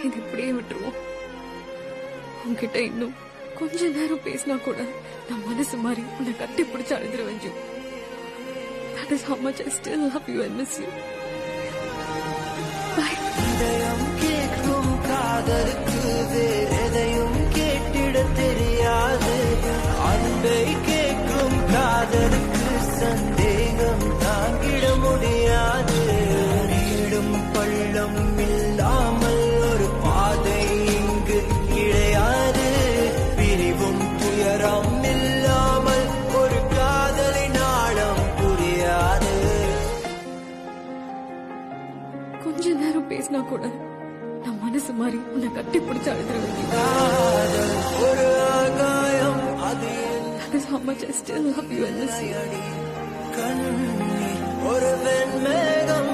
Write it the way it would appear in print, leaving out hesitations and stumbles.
இது இப்படியே விட்டுருவோம். உன்கிட்ட இன்னும் கொஞ்ச நேரம் பேசினா கூட நான் மனசு மாறி உன்னை கட்டி பிடிச்சு அழுதுருவேன் zoo. That is how much I still love you and miss you. Bye. இதயம் கேட்கும் காதலுக்கு வேறெதையும் கேட்டிட தெரியாது. அன்பை கேட்கும் காதலுக்கு சந்தேகம் தாங்கிட முடியாது. நீடும் பள்ளம் இல்லாமல் ஒரு பாதை இங்கு கிடையாது. பிரிவும் துயரம் இல்லாமல் ஒரு காதலின் ஆழம் புரியாது. கொஞ்ச நேரம் பேசினா கூட நான் மனசு மாறி உன்னை கட்டி பிடிச்சு அழுதுருவேன். காதல் ஒரு ஆகாயம் அது That is how much I still love you and miss you. கண்ணீர் ஒரு வெண்மேகம்